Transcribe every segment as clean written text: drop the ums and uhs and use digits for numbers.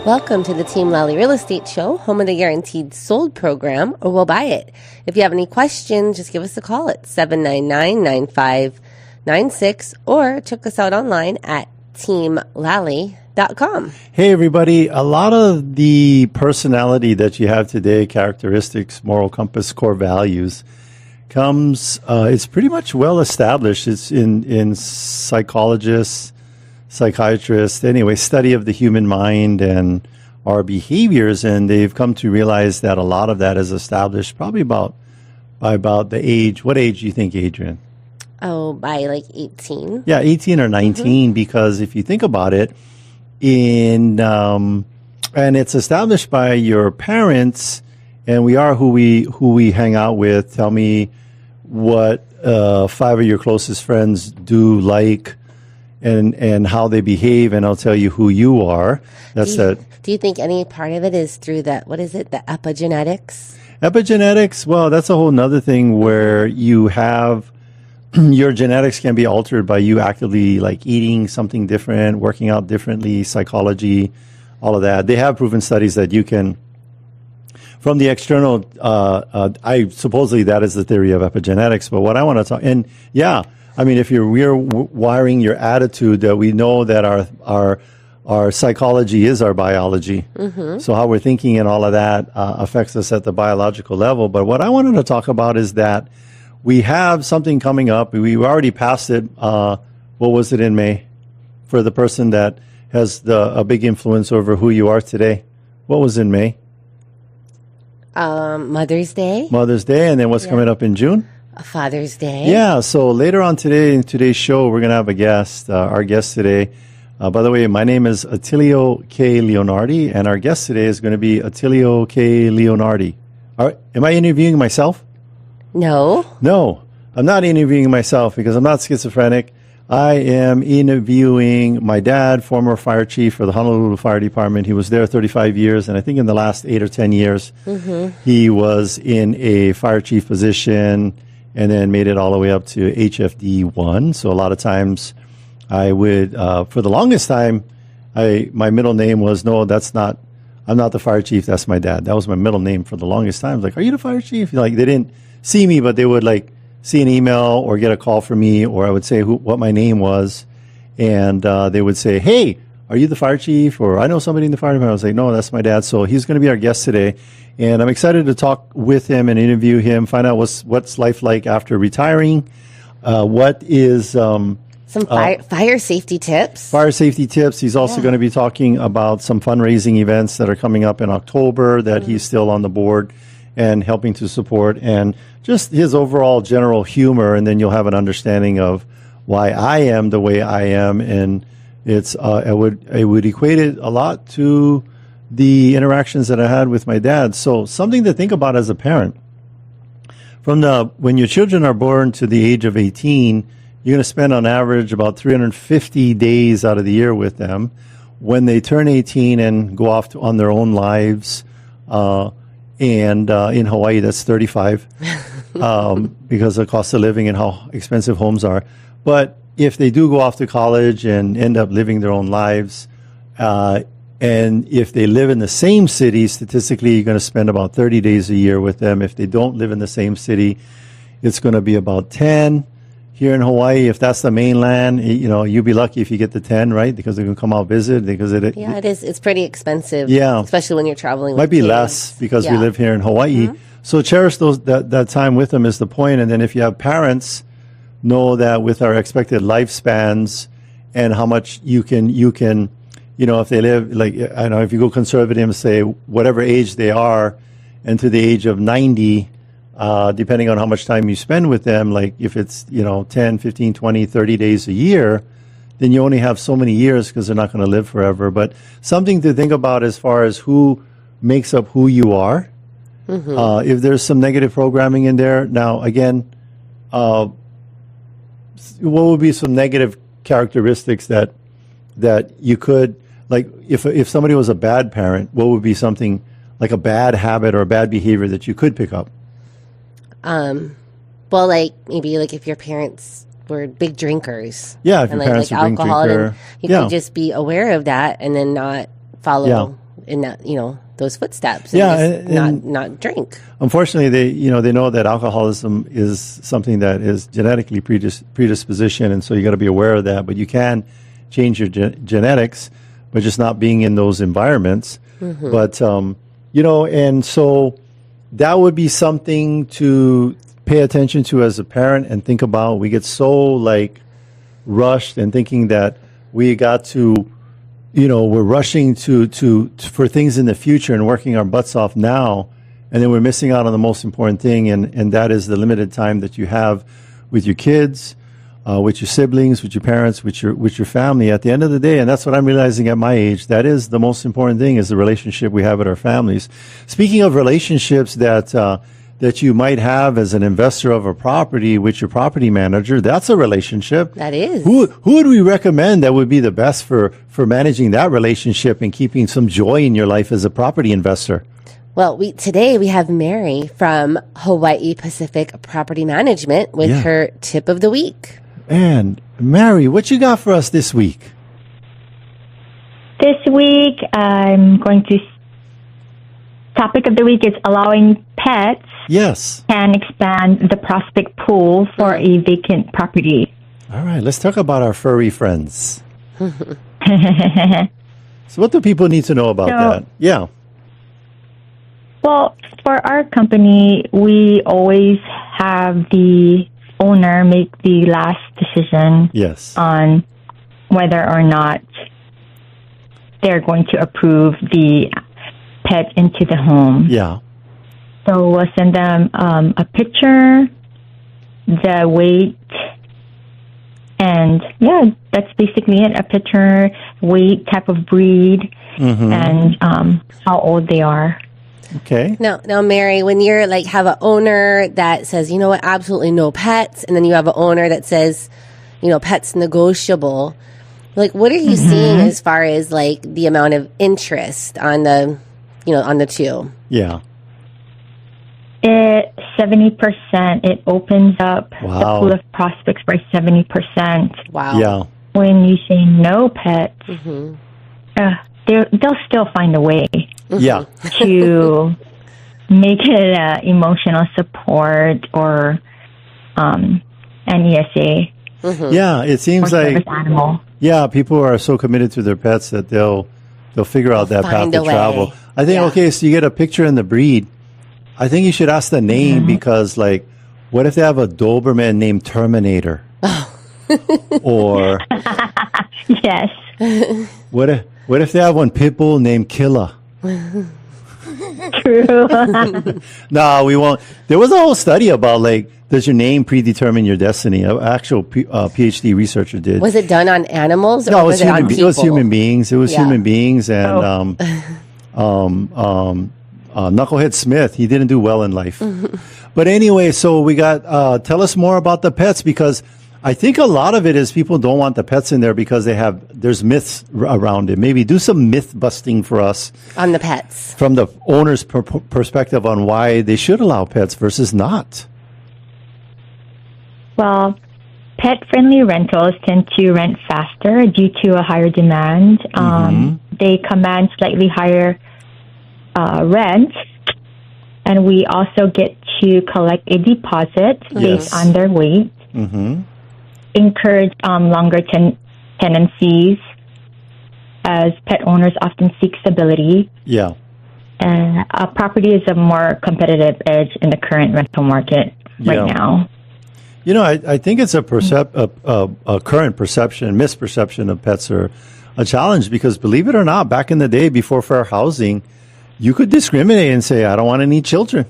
Welcome to the Team Lally Real Estate Show, home of the Guaranteed Sold program, or we'll buy it. If you have any questions, just give us a call at 799-9596 or check us out online at teamlally.com. Hey, everybody. A lot of the personality that you have today, characteristics, moral compass, core values, comes, it's pretty much well established. It's in psychologists, psychiatrists, anyway, study of the human mind and our behaviors, and they've come to realize that a lot of that is established probably by about the age. What age do you think, Adrienne? Oh, by like 18. Yeah, 18 or 19, because if you think about it, and it's established by your parents, and we are who we hang out with. Tell me what 5 of your closest friends do like, and how they behave, and I'll tell you who you are. That's that. Do you think any part of it is through the epigenetics? Epigenetics, well, that's a whole nother thing where you have your genetics can be altered by you actively like eating something different, working out differently, psychology, all of that. They have proven studies that you can, from the external, I supposedly that is the theory of epigenetics, but what I want to talk, and yeah, I mean, if we're wiring your attitude, that we know that our psychology is our biology. Mm-hmm. So how we're thinking and all of that affects us at the biological level. But what I wanted to talk about is that we have something coming up. We already passed it. What was it in May? For the person that has a big influence over who you are today. What was in May? Mother's Day. Mother's Day. And then what's coming up in June? Father's Day. Yeah, so later on today, in today's show, we're going to have a guest. Our guest today, by the way, my name is Attilio K. Leonardi, and our guest today is going to be Attilio K. Leonardi. All right, am I interviewing myself? No. No, I'm not interviewing myself because I'm not schizophrenic. I am interviewing my dad, former fire chief for the Honolulu Fire Department. He was there 35 years, and I think in the last 8 or 10 years, he was in a fire chief position, and then made it all the way up to HFD1. So a lot of times I would, for the longest time, my middle name was, no, I'm not the fire chief, that's my dad. That was my middle name for the longest time. I was like, are you the fire chief? Like, they didn't see me, but they would like see an email or get a call from me, or I would say what my name was, and they would say, hey, are you the fire chief? Or I know somebody in the fire department. I was like, no, that's my dad. So he's going to be our guest today. And I'm excited to talk with him and interview him, find out what's life like after retiring. What is some fire safety tips. Fire safety tips. He's also going to be talking about some fundraising events that are coming up in October that he's still on the board and helping to support, and just his overall general humor. And then you'll have an understanding of why I am the way I am. And it's I would equate it a lot to the interactions that I had with my dad. So something to think about as a parent. When your children are born to the age of 18, you're going to spend on average about 350 days out of the year with them. When they turn 18 and go off on their own lives, and in Hawaii, that's 35, because of the cost of living and how expensive homes are. But if they do go off to college and end up living their own lives, and if they live in the same city, statistically, you're going to spend about 30 days a year with them. If they don't live in the same city, it's going to be about 10. Here in Hawaii, if that's the mainland, you'll be lucky if you get the 10, right? Because they can come out visit. Because it is. It's pretty expensive. Yeah, especially when you're traveling. Might be less because we live here in Hawaii. Mm-hmm. So cherish that time with them is the point. And then if you have parents, know that with our expected lifespans and how much you can, if they live, like, I don't know, if you go conservative, say whatever age they are, and to the age of 90, depending on how much time you spend with them, like if it's, 10, 15, 20, 30 days a year, then you only have so many years because they're not going to live forever. But something to think about as far as who makes up who you are. Mm-hmm. If there's some negative programming in there. Now, again, what would be some negative characteristics that you could, like if somebody was a bad parent, what would be something like a bad habit or a bad behavior that you could pick up? Well, like maybe like if your parents were big drinkers. Yeah, if your parents were alcohol, drinker, you could just be aware of that and then not follow in that, those footsteps. And not drink. Unfortunately, they know that alcoholism is something that is genetically predisposition, and so you got to be aware of that. But you can change your genetics by just not being in those environments. Mm-hmm. But and so that would be something to pay attention to as a parent and think about. We get so rushed and thinking that we got to, we're rushing for things in the future and working our butts off now, and then we're missing out on the most important thing, and that is the limited time that you have with your kids, with your siblings, with your parents, with your family. At the end of the day, and that's what I'm realizing at my age, that is the most important thing, is the relationship we have with our families. Speaking of relationships that you might have as an investor of a property with your property manager, that's a relationship. That is. Who would we recommend that would be the best for managing that relationship and keeping some joy in your life as a property investor? Well, today we have Mary from Hawaii Pacific Property Management with her tip of the week. And Mary, what you got for us this week? This week, topic of the week is allowing pets can expand the prospect pool for a vacant property. All right, let's talk about our furry friends. So what do people need to know about that? Yeah. Well, for our company, we always have the owner make the last decision on whether or not they're going to approve the pet into the home. Yeah. So we'll send them a picture, the weight, and that's basically it. A picture, weight, type of breed, and how old they are. Okay. Now, Mary, when you're have an owner that says, you know what, absolutely no pets, and then you have an owner that says, pets negotiable, what are you seeing as far as the amount of interest on the, on the two? Yeah. 70%. It opens up the pool of prospects by 70%. Wow. Yeah. When you say no pets, they'll still find a way. Yeah. To make it emotional support or an ESA. Yeah, it seems like animal. Yeah, people are so committed to their pets that they'll figure out that path to travel. I think so you get a picture in the breed. I think you should ask the name because what if they have a Doberman named Terminator? Or yes. What if they have one pit bull named Killa? True. No, we won't. There was a whole study about does your name predetermine your destiny? An actual PhD researcher did. Was it done on animals? Or No, was it on people? It was human beings. It was human beings, and Knucklehead Smith, he didn't do well in life. But anyway, so we got. Tell us more about the pets, because I think a lot of it is people don't want the pets in there because there's myths around it. Maybe do some myth busting for us on the pets from the owner's perspective on why they should allow pets versus not. Well, pet-friendly rentals tend to rent faster due to a higher demand. They command slightly higher rent, and we also get to collect a deposit based on their weight. Encourage longer tenancies, as pet owners often seek stability. Yeah. And a property is a more competitive edge in the current rental market right now. I think it's a current misperception of pets are a challenge, because believe it or not, back in the day before fair housing, you could discriminate and say, I don't want any children.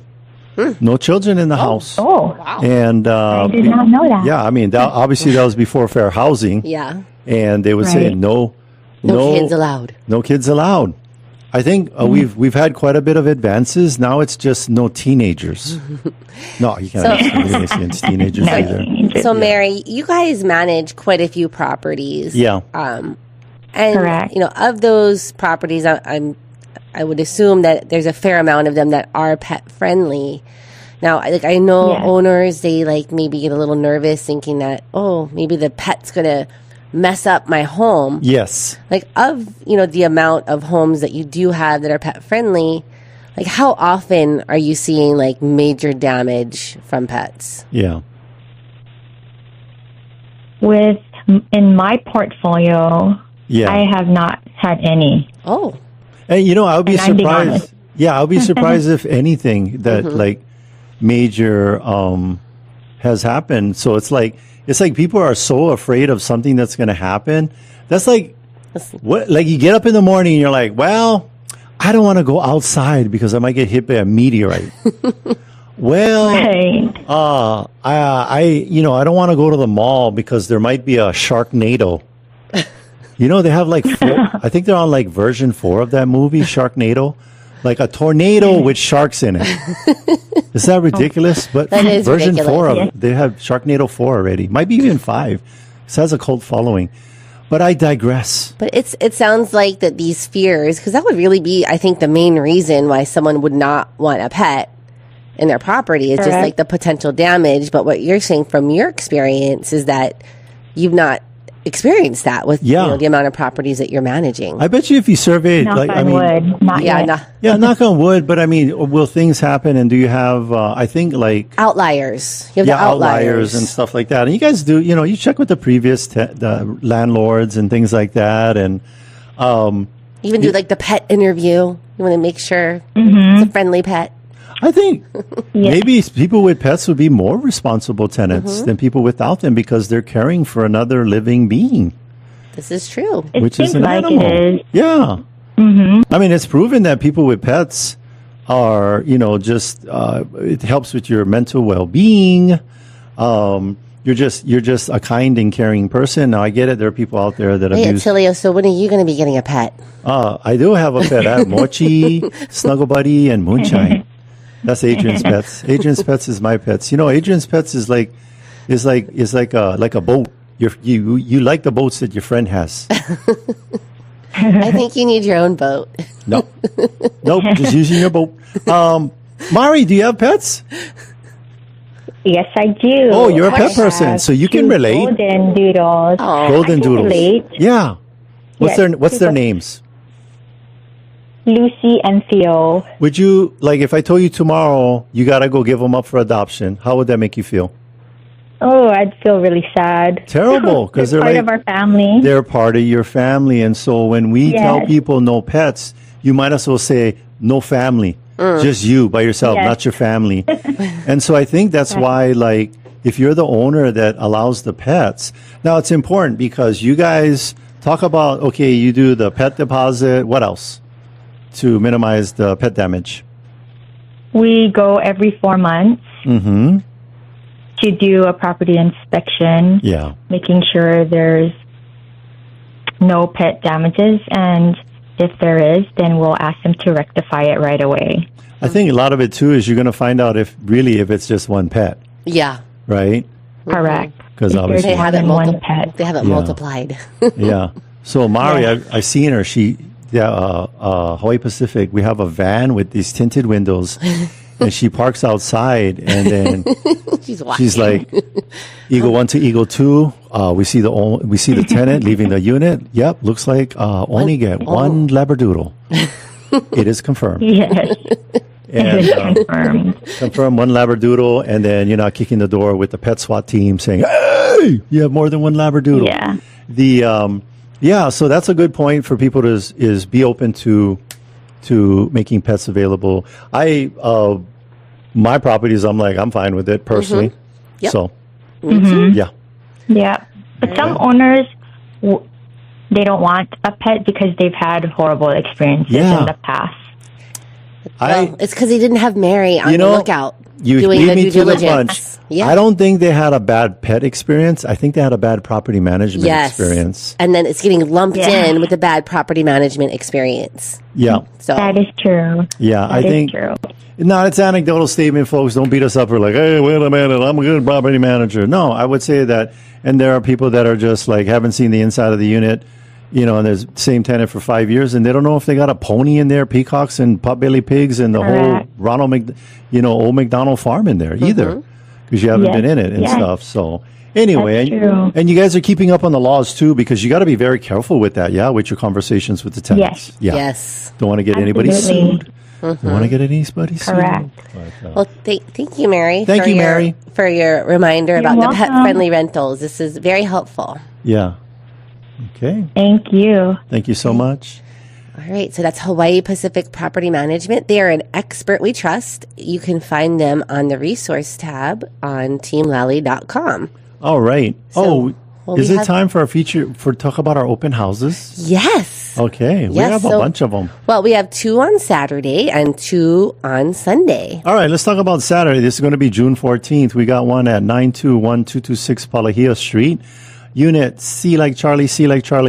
No children in the house. Oh, wow. And I did not know that. Yeah, I mean, obviously that was before fair housing. Yeah. And they would say no kids allowed. No kids allowed. I think we've had quite a bit of advances. Now it's just no teenagers. No, you can't say teenagers either. So, Mary, you guys manage quite a few properties. Yeah. And correct. Of those properties, I would assume that there's a fair amount of them that are pet friendly. Now, I know owners, they maybe get a little nervous thinking that, maybe the pet's gonna mess up my home. Yes. Like, of, the amount of homes that you do have that are pet friendly, like, how often are you seeing, like, major damage from pets? Yeah. In my portfolio, I have not had any. Oh. And, I would be And I'm being surprised. honest. Yeah, I would be surprised if anything that, like, major has happened. So it's like people are so afraid of something that's going to happen. That's like, what? Like, you get up in the morning and you're like, well, I don't want to go outside because I might get hit by a meteorite. Well, Right. I don't want to go to the mall because there might be a Sharknado. They have like I think they're on like version 4 of that movie, Sharknado, like a tornado with sharks in it. Is that ridiculous? But That is version ridiculous. 4 of Yeah. they have Sharknado 4 already. Might be even 5. This has a cult following. But I digress. But it sounds like that these fears, because that would really be, I think, the main reason why someone would not want a pet in their property is just Correct. like the potential damage. But what you're saying from your experience is that you've not experienced that with the amount of properties that you're managing. I bet you if you surveyed, Knock on wood. Not yeah, yet. yeah, knock on wood. But I mean, will things happen? And do you have? I think like outliers. You have the outliers and stuff like that. And you guys do, you check with the previous the landlords and things like that, and even do like the pet interview. You want to make sure it's a friendly pet. I think maybe people with pets would be more responsible tenants than people without them because they're caring for another living being, This is true. It which seems is an like animal. it is. Yeah. I mean, it's proven that people with pets are, just it helps with your mental well-being. You're just a kind and caring person. Now I get it. There are people out there that Hey, abuse. Attilio, so when are you going to be getting a pet? I do have a pet. I have Mochi, Snuggle Buddy, and Moonshine. That's Adrienne's pets. Adrienne's pets is my pets. Adrienne's pets is like a boat. You like the boats that your friend has. I think you need your own boat. Nope, just using your boat. Mari, do you have pets? Yes, I do. Oh, you're a I pet person, have so you can 2 relate. Golden doodles. Oh, Golden I can doodles. relate. Yeah. What's Yes, their names? Lucy and Theo. Would you like if I told you tomorrow you gotta go give them up for adoption? How would that make you feel? Oh, I'd feel really sad. Terrible, 'cause they're part like- of our family. They're part of your family, and so when we tell Yes. people no pets, you might as well say no family, just you by yourself, Yes. not your family. And so I think that's why, like, if you're the owner that allows the pets, now it's important because you guys talk about okay, you do the pet deposit. What else to minimize the pet damage? We go every 4 months to do a property inspection, Yeah. making sure there's no pet damages, and if there is, then we'll ask them to rectify it right away. I think a lot of it too is you're going to find out if it's just one pet, yeah. right? Correct. Because If obviously, They More haven't than one pet. They haven't Yeah. multiplied. yeah. So Mari, Yeah. I've seen her. Hawaii Pacific. We have a van with these tinted windows, and she parks outside, and then She's watching. she's like, "Eagle 1 to Eagle 2. We see the tenant leaving the unit. Yep, looks like only get one Labradoodle. It is confirmed. Yes, And, it is confirmed. confirm one Labradoodle, and then you're not kicking the door with the pet SWAT team saying, "Hey, you have more than one Labradoodle." Yeah. So that's a good point for people to is be open to making pets available. My properties, I'm fine with it personally. Yep. So Mm-hmm. yeah, Yeah. But some owners, they don't want a pet because they've had horrible experiences Yeah. in the past. Well, it's because he didn't have Mary on You the know, lookout you doing beat the me due to the diligence. punch. Yeah. I don't think they had a bad pet experience. I think they had a bad property management Yes. experience. And then it's getting lumped Yeah. in with the bad property management experience. Yeah, So That is true. yeah. That I is think true. no, it's anecdotal statement, folks. Don't beat us up for like, hey, wait a minute, I'm a good property manager. No, I would say that, and there are people that are just like haven't seen the inside of the unit, and there's same tenant for 5 years, and they don't know if they got a pony in there, peacocks and potbelly pigs, and the whole Correct. old McDonald farm in there either, because you haven't Yes, been in it and yes. stuff. So, Anyway, That's true. and you guys are keeping up on the laws too, because you got to be very careful with that, yeah, with your conversations with the tenants. Yes. Yeah. Yes. Don't want to get anybody Absolutely. sued. Don't want to get anybody sued. Correct. But, Well, thank you, Mary. Thank you, Mary. For your reminder You're about the welcome. pet-friendly rentals. This is very helpful. yeah. Okay. Thank you. Thank you so much. All right, so that's Hawaii Pacific Property Management. They are an expert we trust. You can find them on the resource tab on teamlally.com. All right. So, Is we it have- time for our feature for talk about our open houses? Yes. Okay. We Yes, have a so- bunch of them. Well, we have 2 on Saturday and 2 on Sunday. All right, let's talk about Saturday. This is going to be June 14th. We got one at 921226 Palahia Street. Unit C like Charlie,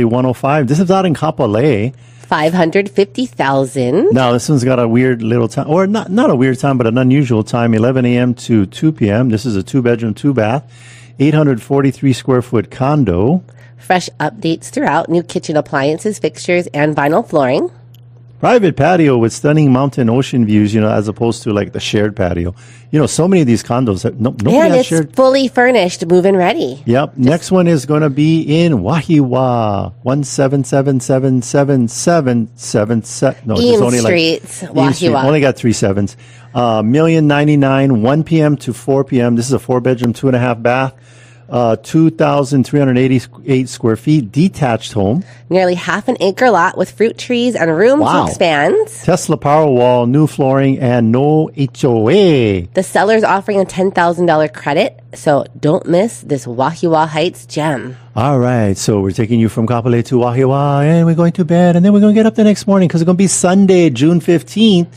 105. This is out in Kapolei. 550,000. Now, this one's got a weird little time, or not a weird time, but an unusual time, 11 a.m. to 2 p.m. This is a 2-bedroom, 2-bath, 843 square foot condo. Fresh updates throughout, new kitchen appliances, fixtures, and vinyl flooring. Private patio with stunning mountain ocean views, as opposed to like the shared patio. So many of these condos, nobody And has it's shared. fully furnished, move-in ready. Yep. Next one is going to be in Wahiwa, 1777777. No, Eames there's only Street, Eames Street. Wahiwa. Only got 3 sevens. $1,099,000, 1 p.m. to 4 p.m. This is a 4-bedroom, 2.5 bath, 2,388 square feet, detached home. Nearly half an acre lot with fruit trees and room Wow. to expand. Tesla Powerwall, new flooring, and no HOA. The seller's offering a $10,000 credit, so don't miss this Wahiwa Heights gem. All right, so we're taking you from Kapolei to Wahiwa, and we're going to bed, and then we're going to get up the next morning because it's going to be Sunday, June 15th.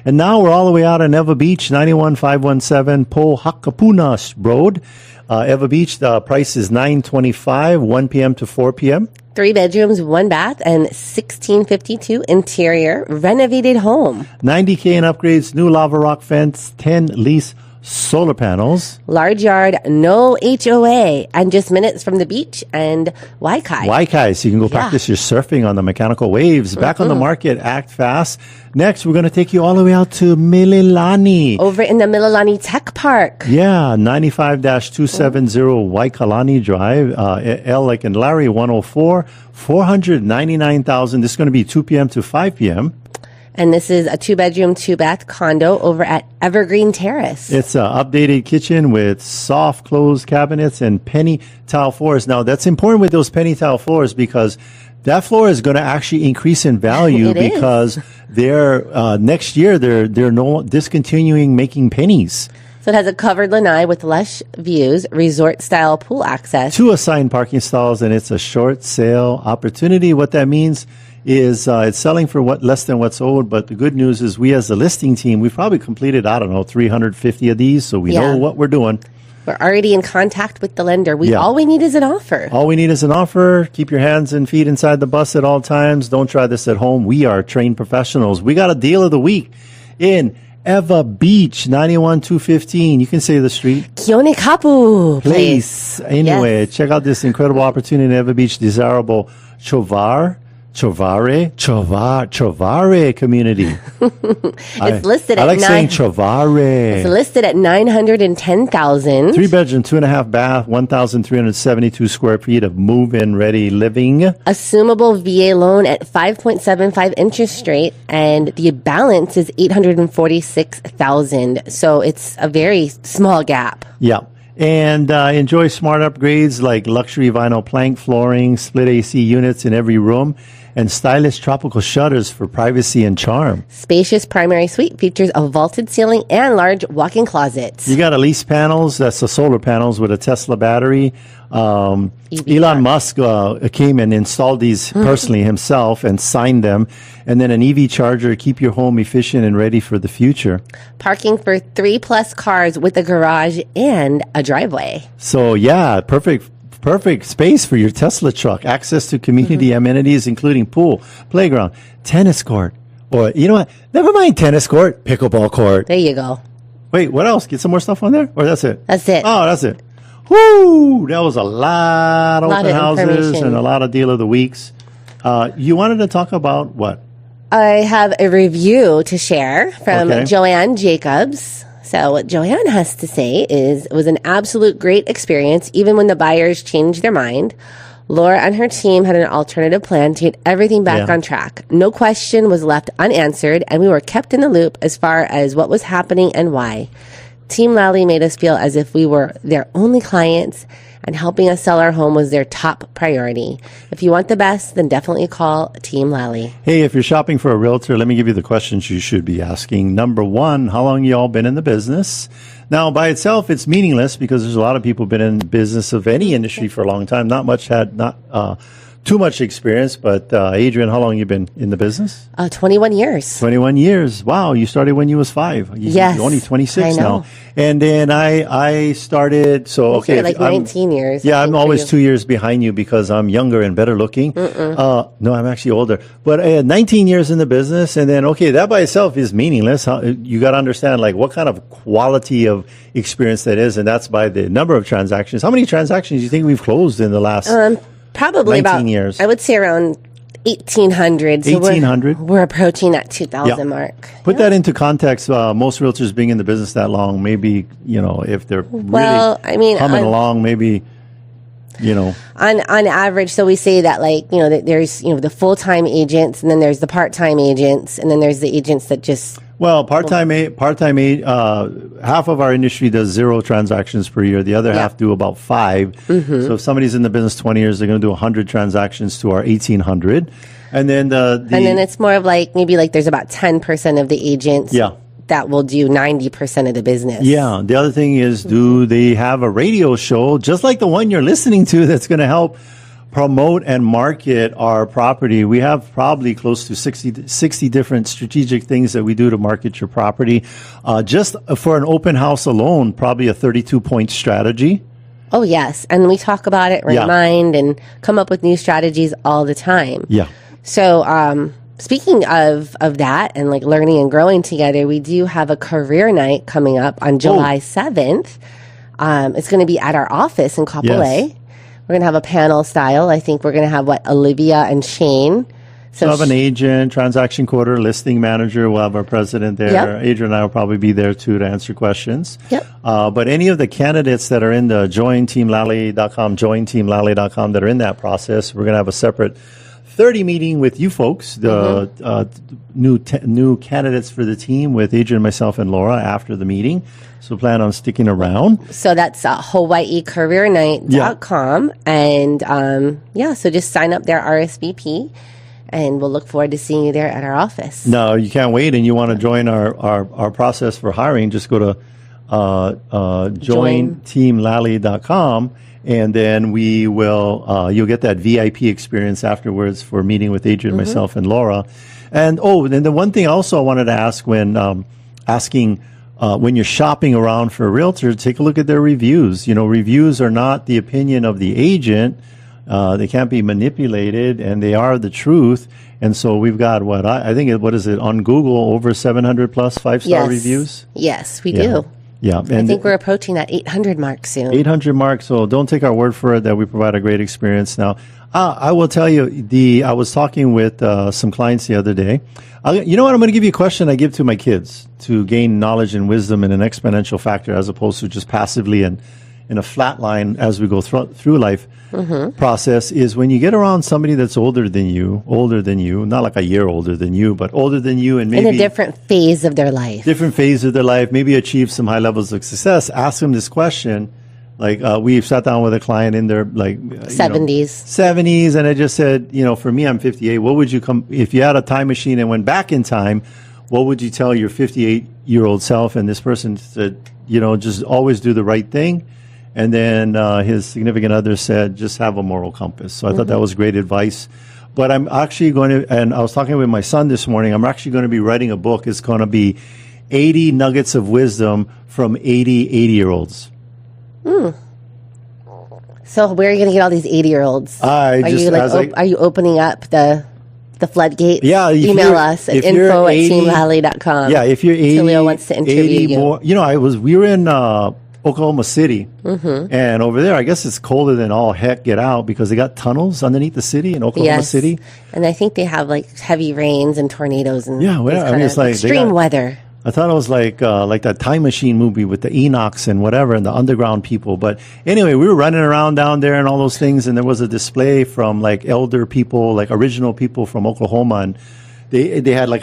And now we're all the way out on Eva Beach, 91517 Pohakapuna Road. Eva Beach, the price is $925, 1 p.m. to 4 p.m. 3 bedrooms, 1 bath, and 1652 interior renovated home. $90K in upgrades, new lava rock fence, 10 lease solar panels. Large yard, no HOA, and just minutes from the beach and Waikai. Waikai, so you can go practice your surfing on the mechanical waves. Back on the market, act fast. Next, we're going to take you all the way out to Mililani. Over in the Mililani Tech Park. Yeah, 95-270 Waikalani Drive, L like in Larry 104, 499,000. This is going to be 2 p.m. to 5 p.m. And this is a 2-bedroom, 2-bath condo over at Evergreen Terrace. It's an updated kitchen with soft closed cabinets and penny tile floors. Now, that's important with those penny tile floors because that floor is going to actually increase in value It is. because they're next year they're discontinuing making pennies. So it has a covered lanai with lush views, resort-style pool access. 2 assigned parking stalls, and it's a short sale opportunity. What that means is it's selling for less than what's owed. But the good news is we as the listing team, we've probably completed, 350 of these. So we know what we're doing. We're already in contact with the lender. All we need is an offer. All we need is an offer. Keep your hands and feet inside the bus at all times. Don't try this at home. We are trained professionals. We got a deal of the week in Eva Beach, 91-215. You can say the street. Kione Kapu Place. Anyway, check out this incredible opportunity in Eva Beach, desirable Chovare community. It's listed at I like saying Chovare. It's listed at 910,000. 3-bedroom, 2.5 bath, 1,372 square feet of move-in ready living. Assumable VA loan at 5.75 interest rate, and the balance is 846,000. So it's a very small gap. Yeah. And enjoy smart upgrades like luxury vinyl plank flooring, split AC units in every room, and stylish tropical shutters for privacy and charm. Spacious primary suite features a vaulted ceiling and large walk-in closets. You got Elise panels, that's the solar panels with a Tesla battery. Elon Musk came and installed these personally himself and signed them. And then an EV charger to keep your home efficient and ready for the future. Parking for 3+ cars with a garage and a driveway. So yeah, perfect space for your Tesla truck. Access to community amenities, including pool, playground, tennis court, or you know what? Never mind tennis court, pickleball court. There you go. Wait, what else? Get some more stuff on there? Or that's it? That's it. Oh, that's it. Whoo! That was a lot of open of houses information. and a lot of deal of the weeks. You wanted to talk about what? I have a review to share from Okay. Joanne Jacobs. So what Joanne has to say is, it was an absolute great experience, even when the buyers changed their mind. Laura and her team had an alternative plan to get everything back on track. No question was left unanswered, and we were kept in the loop as far as what was happening and why. Team Lally made us feel as if we were their only clients, and helping us sell our home was their top priority. If you want the best, then definitely call Team Lally. Hey, if you're shopping for a realtor, let me give you the questions you should be asking. Number one, how long y'all been in the business? Now, by itself, it's meaningless because there's a lot of people been in business of any industry for a long time. Not too much experience, but Adrienne, how long you been in the business? 21 years. 21 years. Wow, you started when you was 5. Yes. You're only 26 I know. now. And then I started, so okay. Like 19 years. Yeah, I'm always 2 years behind you because I'm younger and better looking. No, I'm actually older. But 19 years in the business, and then, okay, that by itself is meaningless. You got to understand, like, what kind of quality of experience that is, and that's by the number of transactions. How many transactions do you think we've closed in the last probably 19 about years? I would say around 1,800. So 1,800? We're approaching that 2,000 mark. Put that into context. Most realtors being in the business that long, maybe, if they're really humming along, maybe, On average, so we say that, like, that there's, the full-time agents, and then there's the part-time agents, and then there's the agents that just... Well, part-time, half of our industry does 0 transactions per year. The other half do about 5. So if somebody's in the business 20 years, they're going to do 100 transactions to our 1,800. And then and then it's more of like, maybe like there's about 10% of the agents that will do 90% of the business. Yeah. The other thing is, do they have a radio show just like the one you're listening to that's going to help promote and market our property? We have probably close to 60 different strategic things that we do to market your property. Just for an open house alone, probably a 32-point strategy. Oh, yes. And we talk about it, remind, and come up with new strategies all the time. Yeah. So, speaking of that and like learning and growing together, we do have a career night coming up on July 7th. It's going to be at our office in Kapolei. Yes. We're going to have a panel style. I think we're going to have Olivia and Shane. So we'll have an agent, transaction coordinator, listing manager. We'll have our president there. Yep. Adrienne and I will probably be there too to answer questions. Yep. But any of the candidates that are in the jointeamlally.com that are in that process, we're going to have a separate 30 meeting with you folks, the new candidates for the team with Adrienne, myself, and Laura after the meeting. So plan on sticking around. So that's HawaiiCareerNight.com. And so just sign up there, RSVP, and we'll look forward to seeing you there at our office. No, you can't wait, and you want to join our process for hiring, just go to jointeamlally.com. And then we will, you'll get that VIP experience afterwards for meeting with Adrienne, myself, and Laura. And then the one thing also I wanted to ask when when you're shopping around for a realtor, take a look at their reviews. Reviews are not the opinion of the agent. They can't be manipulated, and they are the truth. And so we've got what is it on Google, over 700 plus 5-star reviews? Yes, we do. Yeah, and I think we're approaching that 800 mark soon. 800 mark, so don't take our word for it that we provide a great experience. Now, I will tell you, I was talking with some clients the other day. You know what? I'm going to give you a question I give to my kids to gain knowledge and wisdom in an exponential factor as opposed to just passively and in a flat line as we go through life process, is when you get around somebody that's older than you, not like a year older than you, but older than you, and maybe in a different phase of their life, maybe achieve some high levels of success. Ask them this question. Like we've sat down with a client in their 70s, and I just said, for me, I'm 58. What would you if you had a time machine and went back in time? What would you tell your 58-year-old self? And this person said, just always do the right thing. And then his significant other said, just have a moral compass. So I thought that was great advice. But I'm actually going to, and I was talking with my son this morning, I'm actually going to be writing a book. It's going to be 80 nuggets of wisdom from 80-year-olds. So where are you going to get all these 80-year-olds? Are you opening up the floodgates? Yeah. Email us at info@teamlally.com. Yeah, if you're 80, Attilio wants to interview you. More, we were in Oklahoma City, and over there, I guess it's colder than all heck get out because they got tunnels underneath the city in Oklahoma City. And I think they have like heavy rains and tornadoes and it's like extreme weather. I thought it was like that Time Machine movie with the Enochs and whatever and the underground people. But anyway, we were running around down there and all those things, and there was a display from like elder people, like original people from Oklahoma, and they had like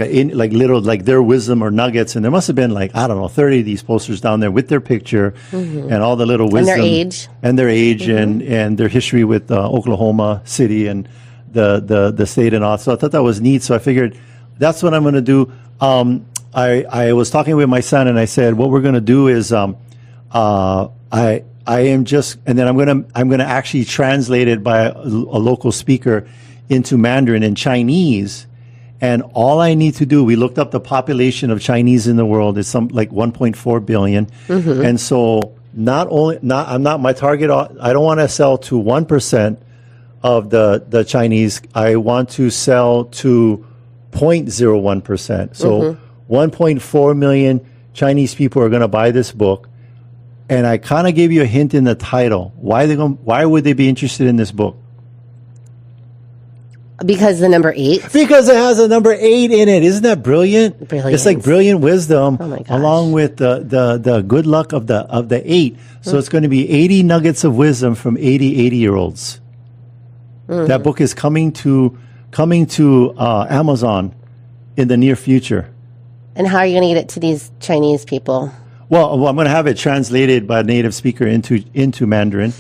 little their wisdom or nuggets, and there must have been like, I don't know, 30 of these posters down there with their picture and all the little wisdom and their age and their history with Oklahoma City and the state and all. So I thought that was neat. So I figured that's what I'm going to do. I was talking with my son, and I said, what we're going to do is I am just, and then I'm going to actually translate it by a local speaker into Mandarin and Chinese. And all I need to do, we looked up the population of Chinese in the world. It's like 1.4 billion. And so I'm not my target. I don't want to sell to 1% of the Chinese. I want to sell to 0.01%. So 1.4 million Chinese people are going to buy this book. And I kind of gave you a hint in the title. Why would they be interested in this book? Because the number 8? Because it has a number 8 in it. Isn't that brilliant? Brilliant. It's like brilliant wisdom along with the good luck of the 8. So it's going to be 80 nuggets of wisdom from 80-year-olds. That book is coming to Amazon in the near future. And how are you going to get it to these Chinese people? Well, I'm going to have it translated by a native speaker into Mandarin.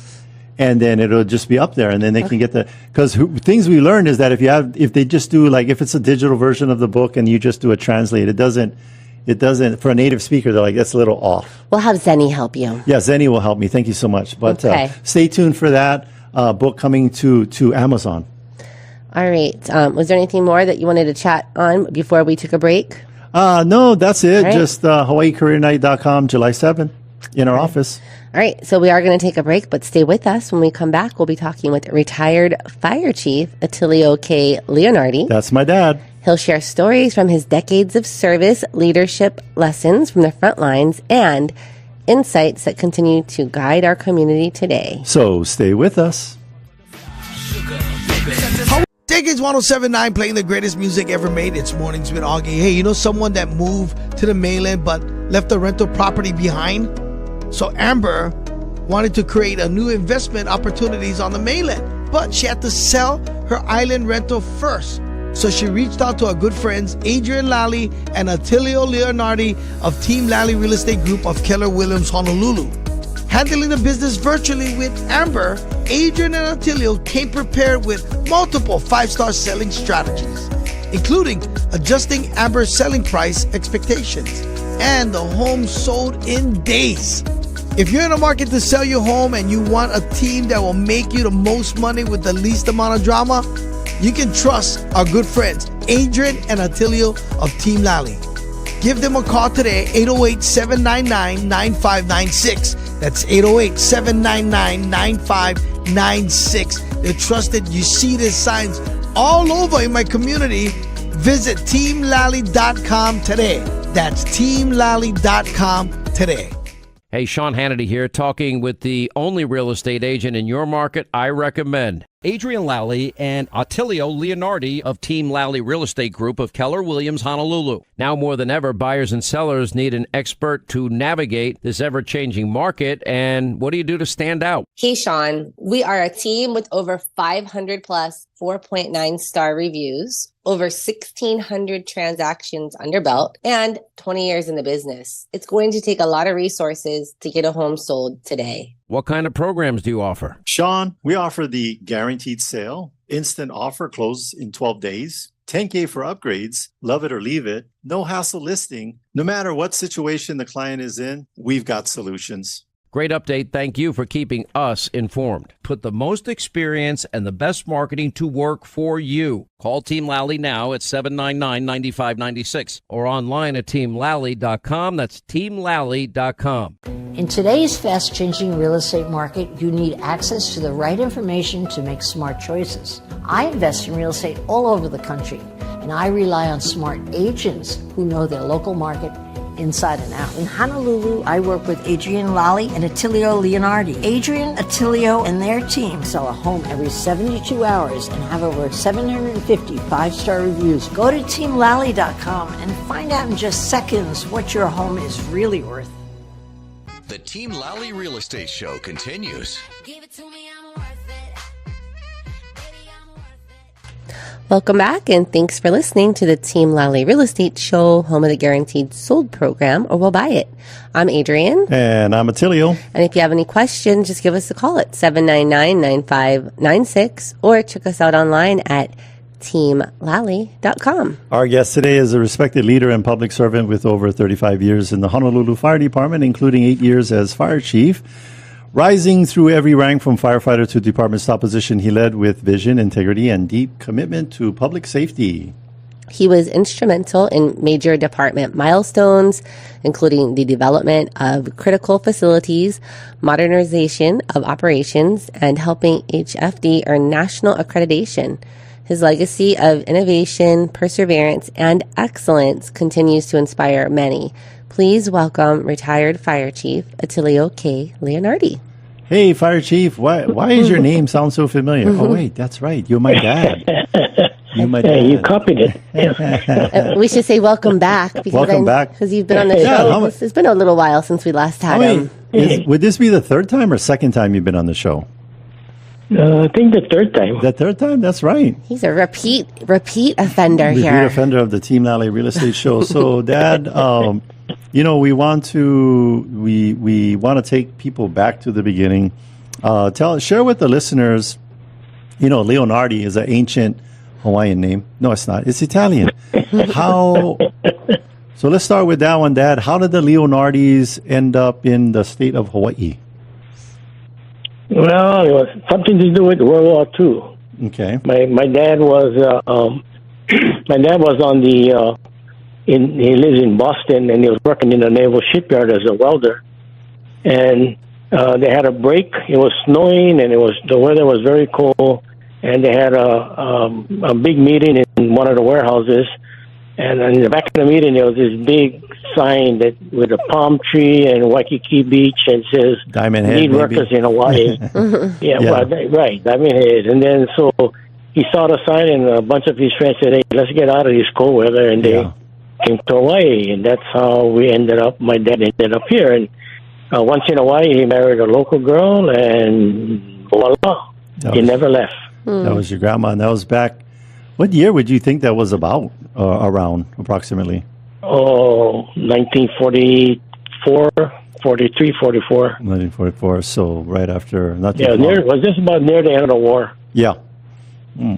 And then it'll just be up there, and then they can get because things we learned is that if they just do if it's a digital version of the book and you just do a translate, it doesn't for a native speaker, they're like, that's a little off. We'll have Zenny help you. Yeah, Zenny will help me. Thank you so much. But stay tuned for that book coming to Amazon. All right. Was there anything more that you wanted to chat on before we took a break? No, that's it. Right. Just HawaiiCareerNight.com, July 7th in our office. All right, so we are going to take a break, but stay with us. When we come back, we'll be talking with retired Fire Chief Attilio K. Leonardi. That's my dad. He'll share stories from his decades of service, leadership lessons from the front lines, and insights that continue to guide our community today. So stay with us. Decades 107.9 playing the greatest music ever made. It's Mornings with Augie. Hey, you know someone that moved to the mainland but left the rental property behind? So Amber wanted to create a new investment opportunities on the mainland, but she had to sell her island rental first. So she reached out to our good friends Adrienne Lally and Attilio Leonardi of Team Lally Real Estate Group of Keller Williams, Honolulu. Handling the business virtually with Amber, Adrienne and Attilio came prepared with multiple 5-star selling strategies, including adjusting Amber's selling price expectations, and the home sold in days. If you're in a market to sell your home and you want a team that will make you the most money with the least amount of drama, you can trust our good friends Adrienne and Attilio of Team Lally. Give them a call today, 808-799-9596. That's 808-799-9596. They're trusted. You see these signs all over in my community. Visit teamlally.com today. That's teamlally.com today. Hey, Sean Hannity here, talking with the only real estate agent in your market I recommend. Adrienne Lally and Attilio Leonardi of Team Lally Real Estate Group of Keller Williams, Honolulu. Now more than ever, buyers and sellers need an expert to navigate this ever-changing market. And what do you do to stand out? Hey, Sean, we are a team with over 500 plus 4.9 star reviews, over 1,600 transactions under belt, and 20 years in the business. It's going to take a lot of resources to get a home sold today. What kind of programs do you offer? Sean, we offer the guaranteed sale, instant offer close in 12 days, $10K for upgrades, love it or leave it, no hassle listing. No matter what situation the client is in, we've got solutions. Great update. Thank you for keeping us informed. Put the most experience and the best marketing to work for you. Call Team Lally now at 799-9596 or online at teamlally.com. That's teamlally.com. In today's fast-changing real estate market, you need access to the right information to make smart choices. I invest in real estate all over the country, and I rely on smart agents who know their local market inside and out. In Honolulu, I work with Adrienne and Attilio Leonardi. Adrienne, Attilio, and their team sell a home every 72 hours and have over 750 five-star reviews. Go to teamlally.com and find out in just seconds what your home is really worth. The Team Lally Real Estate Show continues. Give it to me, I'm worth it. Baby, I'm worth it. Welcome back, and thanks for listening to the Team Lally Real Estate Show, home of the Guaranteed Sold program, or we'll buy it. I'm Adrienne. And I'm Attilio. And if you have any questions, just give us a call at 799-9596 or check us out online at teamlally.com. Our guest today is a respected leader and public servant with over 35 years in the Honolulu Fire Department, including 8 years as fire chief. Rising through every rank from firefighter to department top position, he led with vision, integrity, and deep commitment to public safety. He was instrumental in major department milestones, including the development of critical facilities, modernization of operations, and helping HFD earn national accreditation. His legacy of innovation, perseverance, and excellence continues to inspire many. Please welcome retired Fire Chief Attilio K. Leonardi. Hey, Fire Chief, why is your name sound so familiar? Oh, wait, that's right. You're my dad. You're my dad. You copied it. We should say welcome back. Because you've been on the show. It's been a little while since we last had him. Would this be the third time or second time you've been on the show? I think the third time. The third time? That's right. He's a repeat offender here. Repeat offender of the Team Lally Real Estate Show. So, Dad, we want to take people back to the beginning. Share with the listeners. Leonardi is an ancient Hawaiian name. No, it's not. It's Italian. So let's start with that one, Dad. How did the Leonardis end up in the state of Hawaii? Well, it was something to do with World War II. Okay. My dad was on the he lives in Boston, and he was working in the naval shipyard as a welder. And they had a break. It was snowing, and the weather was very cold. And they had a big meeting in one of the warehouses. And in the back of the meeting, there was this big sign with a palm tree and Waikiki Beach, and says, Diamond Head, need workers in Hawaii. Well, right, Diamond Head. And then so he saw the sign, and a bunch of his friends said, hey, let's get out of this cold weather. And they came to Hawaii, and that's how my dad ended up here. And once in Hawaii, he married a local girl, and voila, he never left. That was your grandma, and that was back. What year would you think that was about, around, approximately? Oh, 1944, 43, 44. 1944, so right after. It was just about near the end of the war. Yeah.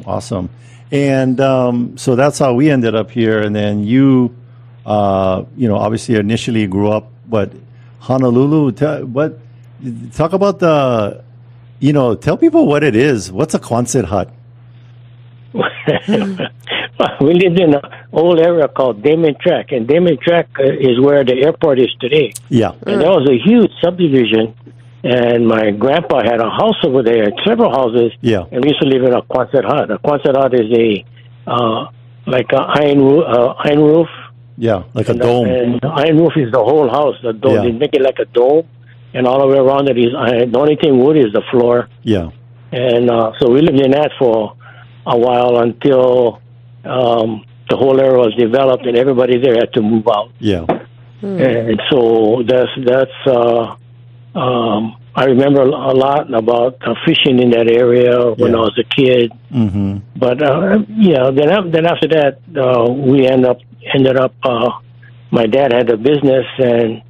Awesome. And so that's how we ended up here. And then you, obviously initially grew up, Honolulu. Talk about tell people what it is. What's a Quonset hut? We lived in an old area called Damon Track, and Damon Track is where the airport is today. Yeah. And that was a huge subdivision, and my grandpa had a house over there, several houses. Yeah. And we used to live in a Quonset hut. A Quonset hut is like an iron roof. Yeah, like a dome. And the iron roof is the whole house. The dome, they make it like a dome, and all the way around it is iron. The only thing wood is the floor. Yeah. And so we lived in that for a while until the whole area was developed, and everybody there had to move out. Yeah. And so I remember a lot about fishing in that area when I was a kid. Mm-hmm. But then after that, we ended up. My dad had a business, and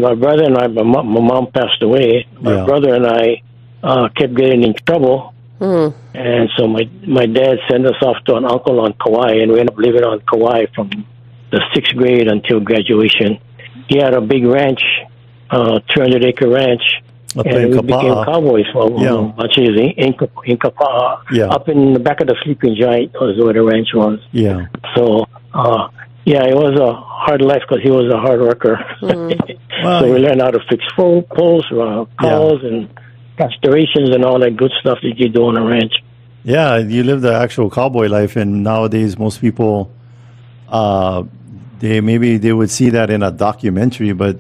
my brother and I. My mom passed away. My brother and I kept getting in trouble. And so my dad sent us off to an uncle on Kauai, and we ended up living on Kauai from the 6th grade until graduation. He had a big ranch, 300-acre ranch, and we became cowboys for a bunch of years in Kapa'a. Up in the back of the Sleeping Giant was where the ranch was. Yeah. So, it was a hard life because he was a hard worker. So we learned how to fix poles, calls, and restorations and all that good stuff that you do on a ranch. Yeah, you live the actual cowboy life, and nowadays most people, maybe they would see that in a documentary, but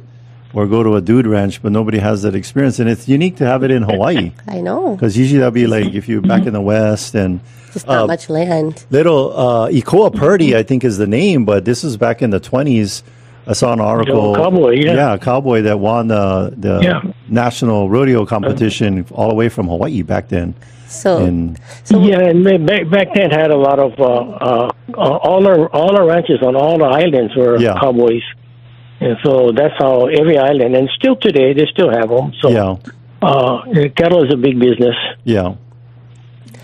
or go to a dude ranch, but nobody has that experience, and it's unique to have it in Hawaii. I know. Because usually that'd be like if you're back in the West and Just not much land. little Ikoa Purdy, I think is the name, but this was back in the 20s. I saw an article. Cowboy, yeah. a cowboy that won the national rodeo competition all the way from Hawaii back then. So And Yeah, and back then had a lot of all the ranches on all the islands were Yeah. cowboys, and so that's how every island, and still today they still have them. So cattle is a big business. yeah.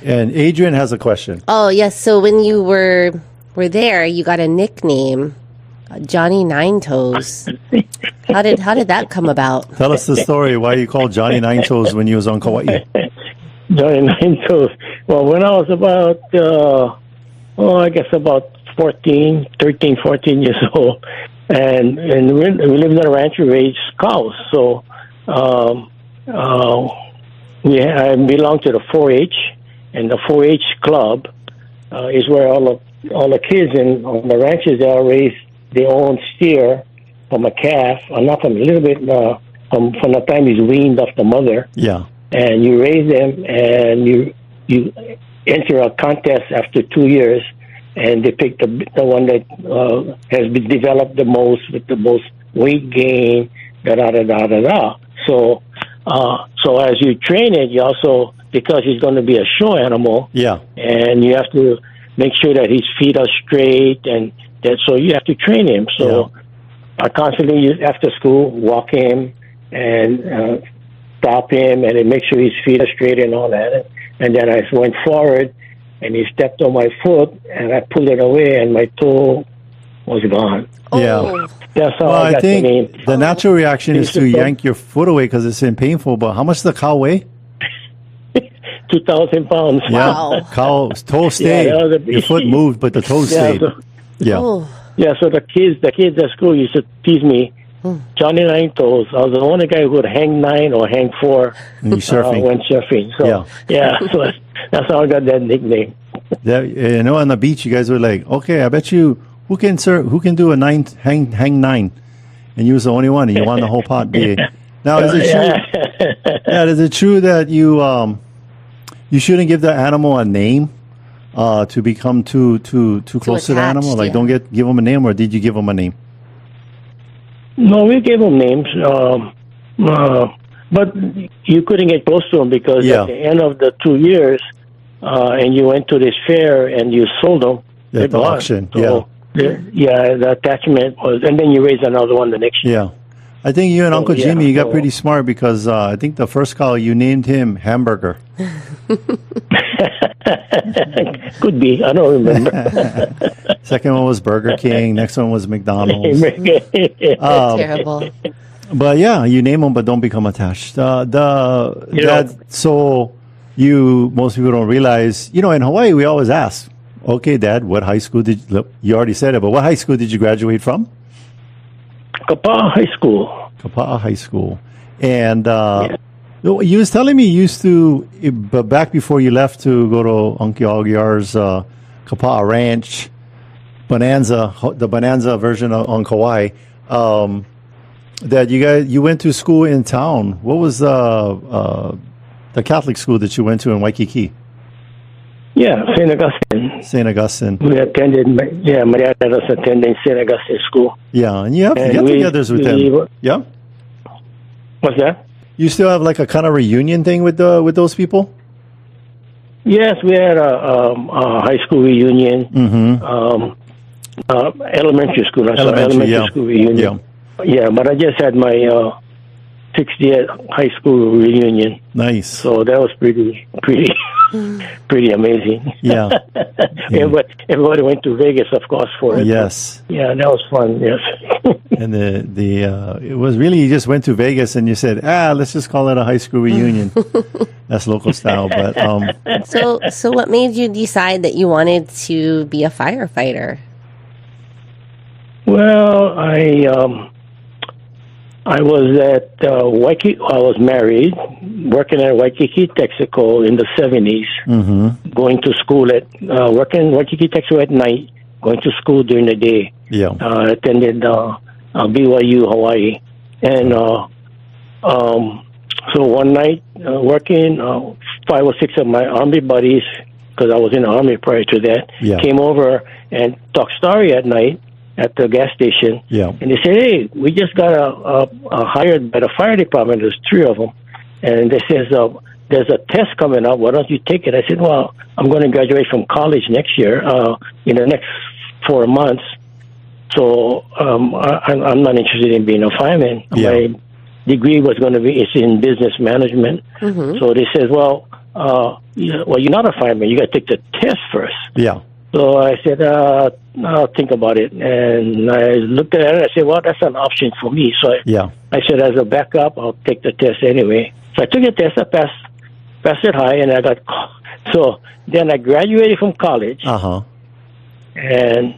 And Adrienne has a question. Oh yes. So when you were there, you got a nickname, Johnny Nine Toes. How did that come about? Tell us the story why you called Johnny Nine Toes when you was on Kauai. Johnny Nine Toes. Well, when I was about, I guess about 13, 14 years old, and we lived on a ranch, we raised cows. So I belonged to the 4-H, and the 4-H club is where all the kids on the ranches they all raise their own steer from a calf, or not from a little bit from the time he's weaned off the mother. Yeah. And you raise them, and you enter a contest after 2 years, and they pick the one that has been developed the most with the most weight gain. So as you train it, you also, because he's going to be a show animal, and you have to make sure that his feet are straight, and that, so you have to train him. So I constantly, after school, walk him and stop him and then make sure his feet are straight and all that. And then I went forward, and he stepped on my foot, and I pulled it away, and my toe was gone. Yeah. That's how Well, I I got the think name. the natural reaction is to yank your foot away because it's painful. But how much does the cow weigh? 2,000 pounds. Yeah, cow toe stayed. that was a- Your foot moved, but the toe stayed. Yeah. Yeah, so the kids at school used to tease me, Johnny Nine Toes. I was the only guy who would hang 9 or hang 4 And you surfing. when surfing. So so that's how I got that nickname. That, on the beach, you guys were like, okay, I bet you who can do a 9 hang 9, and you was the only one, and you won the whole pot. Now, is it true? Is it true that you shouldn't give the animal a name to become too close to the animal? Like, don't give them a name, or did you give them a name? No, we gave them names, but you couldn't get close to them because at the end of the 2 years, and you went to this fair and you sold them. At the auction, So, the attachment was, and then you raised another one the next year. Yeah. I think you and Uncle Jimmy, you got pretty smart because I think the first cow, you named him Hamburger. Could be. I don't remember. Second one was Burger King. Next one was McDonald's. Terrible. But yeah, you name them, but don't become attached. So most people don't realize, in Hawaii, we always ask, okay, Dad, what high school you already said it, but what high school did you graduate from? Kapa'a High School. Kapa'a High School. And you was telling me you used to, but back before you left to go to Uncle Aguiar's Kapa'a Ranch, the Bonanza version on Kauai, that you went to school in town. What was the Catholic school that you went to in Waikiki? Yeah, St. Augustine. St. Augustine. We attended, Maria let us attend St. Augustine School. Yeah, and you have get-togethers with them. Yeah? What's that? You still have like a kind of reunion thing with those people? Yes, we had a high school reunion. Elementary school. Elementary school reunion. Yeah, but I just had my 60th high school reunion. Nice. So that was pretty amazing. Yeah. Everybody went to Vegas, of course, for it. Yes. Yeah, that was fun. Yes. And it was really, you just went to Vegas and you said, let's just call it a high school reunion. That's local style. But So what made you decide that you wanted to be a firefighter? Well, I was at Waikiki. I was married, working at Waikiki, Texaco in the 70s. Going to school working Waikiki, Texaco at night, going to school during the day. Yeah. Attended BYU, Hawaii. And so one night, working, 5 or 6 of my Army buddies, because I was in the Army prior to that, came over and talked story at night at the gas station. Yeah. And they said, hey, we just got hired by the fire department. There's 3 of them. And they says, there's a test coming up. Why don't you take it? I said, well, I'm going to graduate from college next year, in the next 4 months. So I'm not interested in being a fireman. Yeah. My degree was going to be in business management. So they said, well, you're not a fireman. You got to take the test first. Yeah. So I said, I'll think about it. And I looked at it. I said, well, that's an option for me. So I said, as a backup, I'll take the test anyway. So I took the test. I passed it high, and I got called. So then I graduated from college. And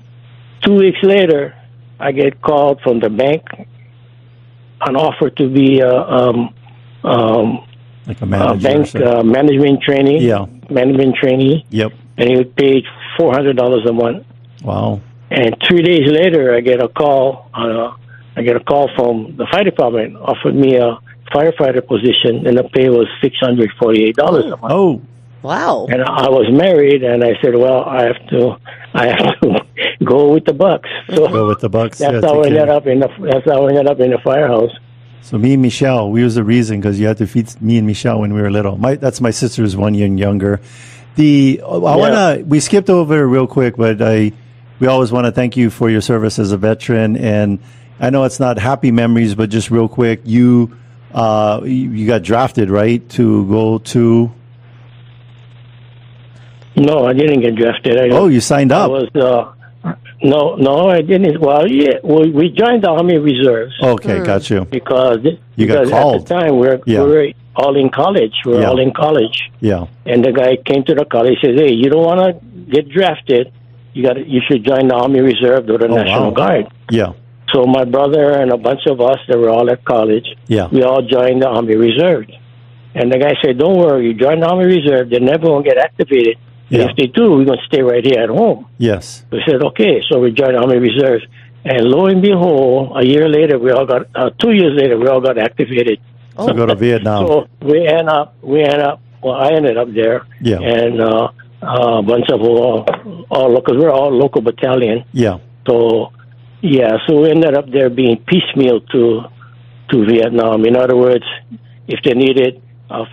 2 weeks later, I get called from the bank, an offer to be like a manager, bank management trainee. Management trainee. Yep. And he paid $400 a month. Wow. And 3 days later, I get a call. From the fire department, offered me a firefighter position, and the pay was $648 a month. Oh, wow! And I was married, and I said, "Well, I have to go with the bucks." So go with the bucks. That's how I ended up in the firehouse. So me and Michelle, we was the reason because you had to feed me and Michelle when we were little. That's my sister's 1 year younger. We skipped over it real quick, but we always want to thank you for your service as a veteran. And I know it's not happy memories, but just real quick, you got drafted, right, to go to? No, I didn't get drafted. You signed up. No, I didn't. Well, yeah, we joined the Army Reserves. Okay, got you. Because got called. At the time, we were all in college. All in college. Yeah. And the guy came to the college and says, hey, you don't want to get drafted. You should join the Army Reserve or the National Guard. Yeah. So my brother and a bunch of us that were all at college, we all joined the Army Reserve. And the guy said, don't worry, you join the Army Reserve, they're never going to get activated. Yeah. If they do, we're going to stay right here at home. Yes. We said, okay. So we joined the Army Reserve. And lo and behold, a year later, 2 years later, we all got activated. So go to Vietnam. So I ended up there. Yeah. And a bunch of all local, we're all local battalion. Yeah. So we ended up there being piecemeal to Vietnam. In other words, if they needed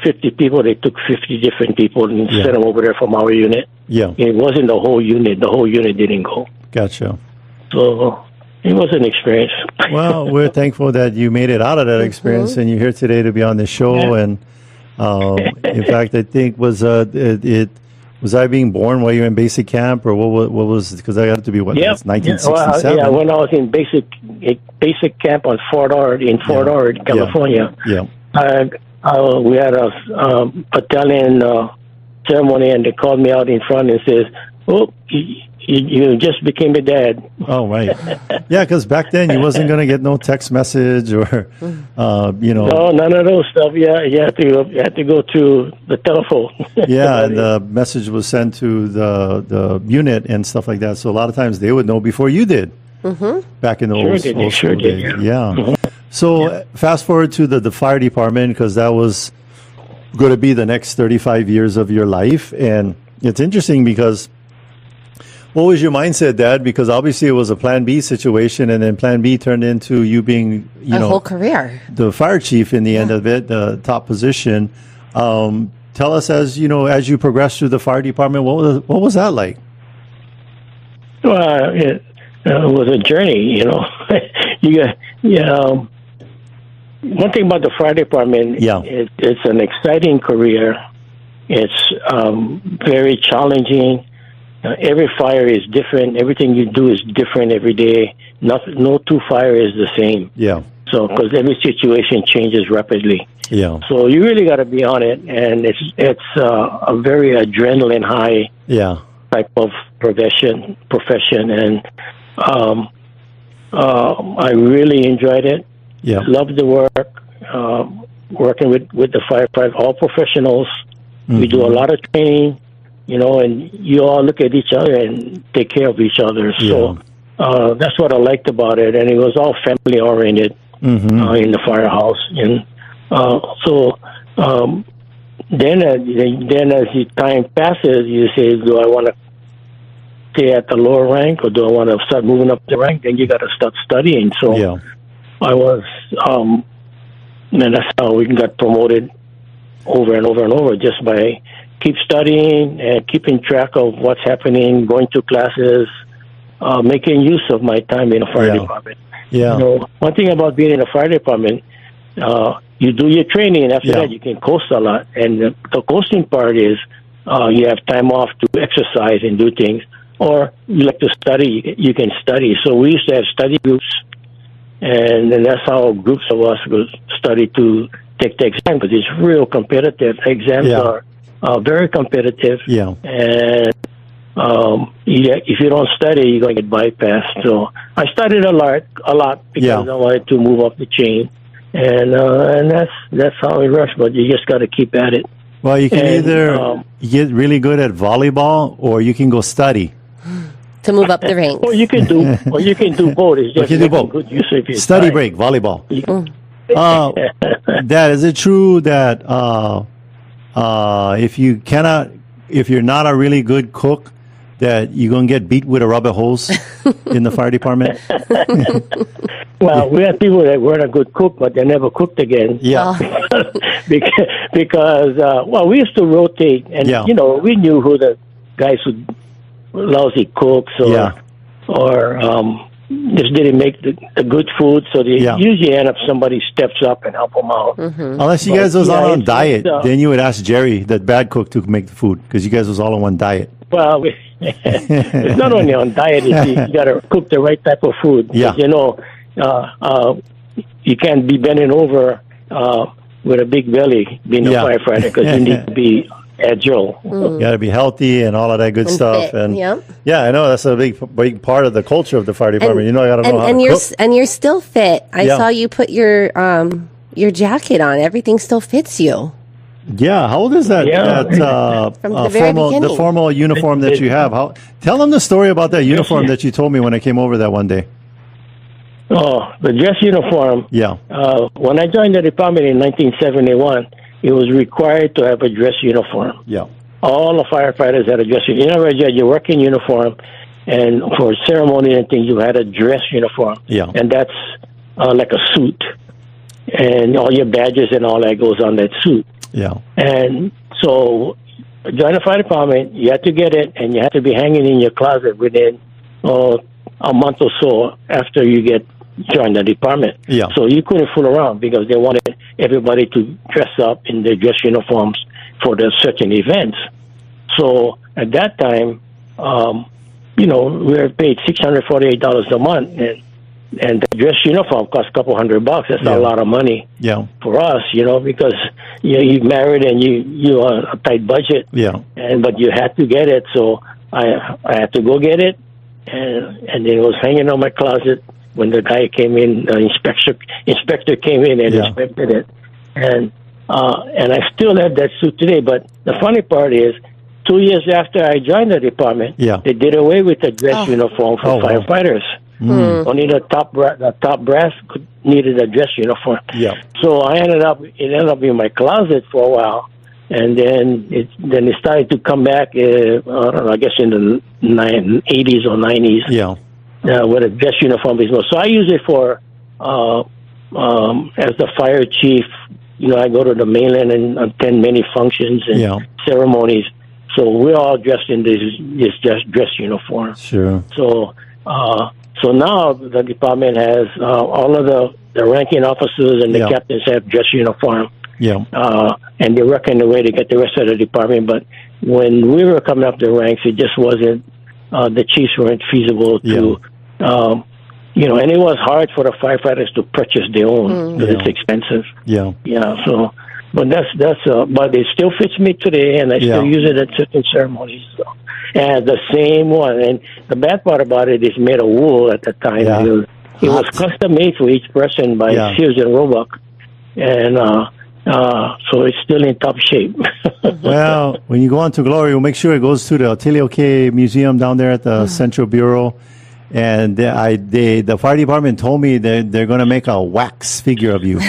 50 people, they took 50 different people and sent them over there from our unit. Yeah. It wasn't the whole unit. The whole unit didn't go. Gotcha. So it was an experience. Well, we're thankful that you made it out of that experience and you're here today to be on the show. Yeah. And in fact, I think was I being born while you were in basic camp, or what was, because I got it to be, 1967? Yeah, when I was in basic camp on Fort Ord, California. Yeah. We had a battalion ceremony, and they called me out in front and says, "Oh, you just became a dad." Oh, right. Yeah, because back then you wasn't going to get no text message or, No, none of those stuff. Yeah, you had to go to the telephone. Yeah, and the message was sent to the unit and stuff like that. So a lot of times they would know before you did. Back in the old school days. Yeah. So fast forward to the fire department, because that was going to be the next 35 years of your life. And it's interesting because what was your mindset, Dad? Because obviously it was a Plan B situation, and then Plan B turned into you being, a whole career, the fire chief in the end of it, the top position. Tell us, as you progressed through the fire department, what was that like? Well, it was a journey, one thing about the fire department, it's an exciting career. It's very challenging. Every fire is different. Everything you do is different every day. No two fire is the same. Yeah. So, because every situation changes rapidly. Yeah. So you really got to be on it, and it's a very adrenaline high. Yeah. Type of profession, and I really enjoyed it. Yeah. Loved the work, working with the firefighters, all professionals. We do a lot of training, and you all look at each other and take care of each other. So that's what I liked about it, and it was all family oriented in the firehouse. And then as the time passes, you say, do I want to stay at the lower rank, or do I want to start moving up the rank? Then you got to start studying. So I was, and that's how we got promoted over and over and over, just by keep studying and keeping track of what's happening, going to classes, making use of my time in the fire department. Yeah. One thing about being in the fire department, you do your training, and after that you can coast a lot. And the coasting part is you have time off to exercise and do things. Or you like to study, you can study. So we used to have study groups, and that's how groups of us would study to take the exam, because it's real competitive. Exams are very competitive. Yeah. And if you don't study, you're going to get bypassed. So I studied a lot because I wanted to move up the chain. And that's how it works, but you just got to keep at it. Well, you can either get really good at volleyball, or you can go study to move up the ranks. Or you can do both. It's just good use of your study time. break, volleyball. Dad, is it true that if you're not a really good cook, that you're going to get beat with a rubber hose in the fire department? Well, we had people that weren't a good cook, but they never cooked again. Yeah. because we used to rotate, and, we knew who the guys who lousy cooks or just didn't make the good food, so they usually end up somebody steps up and help them out. Unless you guys was all on diet, then you would ask Jerry, that bad cook, to make the food, because you guys was all on one diet. Well, it's not only on diet, you got to cook the right type of food. Yeah. You can't be bending over with a big belly being a firefighter, because you need to be agile. You got to be healthy and all of that good stuff. Fit, and I know that's a big part of the culture of the fire department. I got to know how to cook. And you're still fit. I saw you put your jacket on. Everything still fits you. Yeah, how old is that? From the very beginning. The formal uniform that you have. Tell them the story about that uniform that you told me when I came over that one day. Oh, the dress uniform. Yeah. When I joined the department in 1971, it was required to have a dress uniform. Yeah. All the firefighters had a dress uniform. In other words, you had your working uniform, and for ceremony and things, you had a dress uniform. Yeah. And that's like a suit. And all your badges and all that goes on that suit. Yeah. And so, join the fire department, you had to get it, and you had to be hanging in your closet within a month or so after you join the department. Yeah. So you couldn't fool around, because they wanted everybody to dress up in their dress uniforms for the certain events. So at that time, we were paid $648 a month, and the dress uniform cost a couple $100. That's a lot of money for us, because you married and you are a tight budget. Yeah. But you had to get it, so I had to go get it, and it was hanging on my closet when the guy came in. The inspector came in and inspected it, and I still have that suit today. But the funny part is, 2 years after I joined the department, they did away with the dress uniform for firefighters. Only the top brass needed a dress uniform. Yeah. So it ended up in my closet for a while, and then it started to come back. I don't know, I guess in the 80s or 90s. Yeah. With a dress uniform is more. So I use it for as the fire chief. I go to the mainland and attend many functions and ceremonies. So we're all dressed in this dress uniform. Sure. So now the department has all of the ranking officers and the captains have dress uniform. Yeah. And they're working the way to get the rest of the department. But when we were coming up the ranks, it just wasn't. The chiefs weren't feasible to. And it was hard for the firefighters to purchase their own because it's expensive. Yeah. Yeah. So, but but it still fits me today, and I still use it at certain ceremonies. So. And the same one. And the bad part about it is made of wool at the time. Yeah. It was custom made for each person by Sears and Roebuck. And so it's still in top shape. Well, when you go on to Glory, we'll make sure it goes to the Attilio K Museum down there at the Central Bureau. And the fire department told me they're going to make a wax figure of you.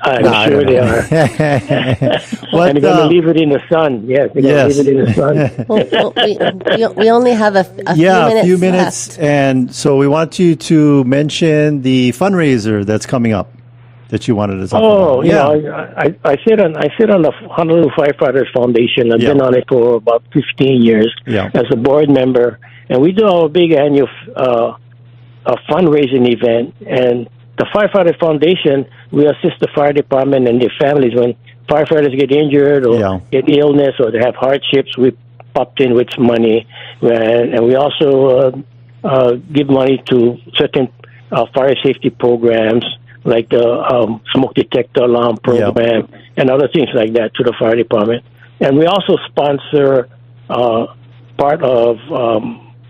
I'm sure they are. And they're going to leave it in the sun. Yes, they're going to leave it in the sun. We only have a few minutes left. And so we want you to mention the fundraiser that's coming up that you wanted to talk about. You know, I sit on the Honolulu Firefighters Foundation. I've been on it for about 15 years as a board member. And we do our big annual fundraising event. And the Firefighters Foundation, we assist the fire department and their families when firefighters get injured or get illness or they have hardships. We popped in with some money. And we also give money to certain fire safety programs like the smoke detector alarm program and other things like that to the fire department. And we also sponsor part of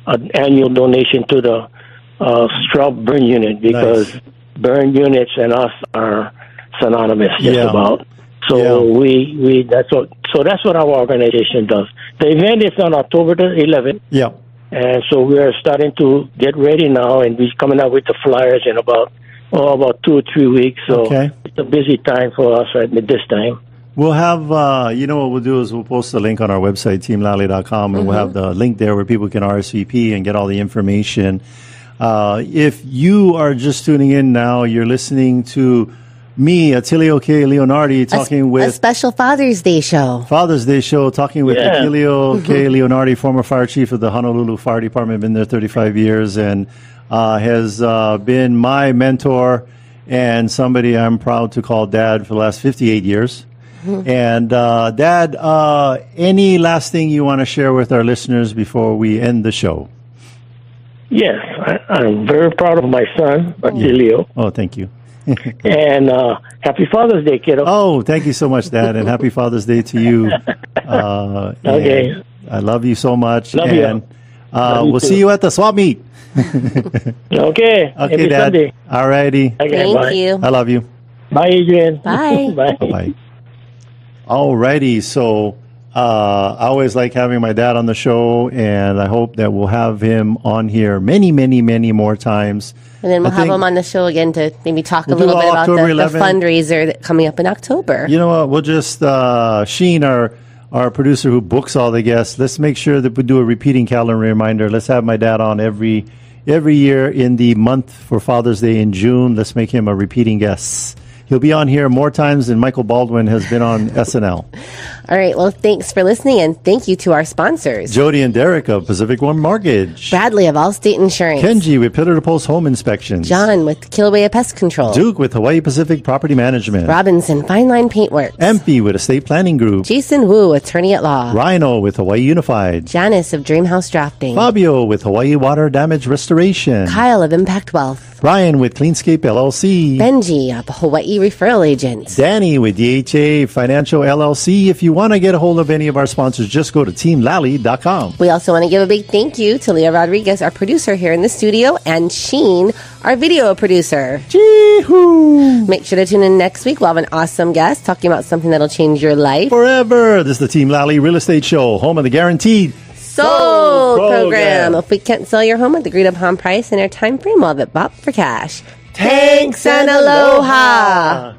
an annual donation to the Straub burn unit because burn units and us are synonymous just about. So that's what our organization does. The event is on October the 11th. Yeah. And so we are starting to get ready now, and we're coming up with the flyers in about 2 or 3 weeks. So it's a busy time for us right at this time. We'll have, what we'll do is we'll post the link on our website, teamlally.com, and we'll have the link there where people can RSVP and get all the information. If you are just tuning in now, you're listening to me, Attilio K. Leonardi, talking with... A special Father's Day show. Father's Day show, talking with Attilio K. Leonardi, former fire chief of the Honolulu Fire Department, been there 35 years, and has been my mentor and somebody I'm proud to call Dad for the last 58 years. And Dad, any last thing you want to share with our listeners before we end the show? Yes, I'm very proud of my son, Attilio. Oh, thank you. And happy Father's Day, kiddo. Oh, thank you so much, Dad, and happy Father's Day to you. Okay. I love you so much. Love you. We'll see you at the swap meet. Okay, Dad. Sunday. All righty. Okay, Thank you. I love you. Bye, Adrienne. Bye. Bye. Bye. All righty. So I always like having my dad on the show, and I hope that we'll have him on here many, many, many more times. And then we'll have him on the show again to maybe talk a little bit about the fundraiser that's coming up in October. You know what? We'll just, Sheen, our producer who books all the guests, let's make sure that we do a repeating calendar reminder. Let's have my dad on every year in the month for Father's Day in June. Let's make him a repeating guest. He'll be on here more times than Michael Baldwin has been on SNL. All right. Well, thanks for listening, and thank you to our sponsors. Jody and Derek of Pacific One Mortgage. Bradley of Allstate Insurance. Kenji with Pillar to Post Home Inspections. John with Kilauea Pest Control. Duke with Hawaii Pacific Property Management. Robinson Fine Line Paintworks. Empy with Estate Planning Group. Jason Wu, Attorney at Law. Rhino with Hawaii Unified. Janice of Dreamhouse Drafting. Fabio with Hawaii Water Damage Restoration. Kyle of Impact Wealth. Ryan with Cleanscape LLC. Benji of Hawaii Referral Agent. Danny with DHA Financial LLC. If you want to get a hold of any of our sponsors, just go to teamlally.com. We also want to give a big thank you to Leah Rodriguez, our producer here in the studio, and Sheen, our video producer. Chee-hoo! Make sure to tune in next week. We'll have an awesome guest talking about something that'll change your life. Forever. This is the Team Lally Real Estate Show, home of the guaranteed Sold program. If we can't sell your home at the agreed upon price in our time frame, we'll have it bought for cash. Thanks and aloha.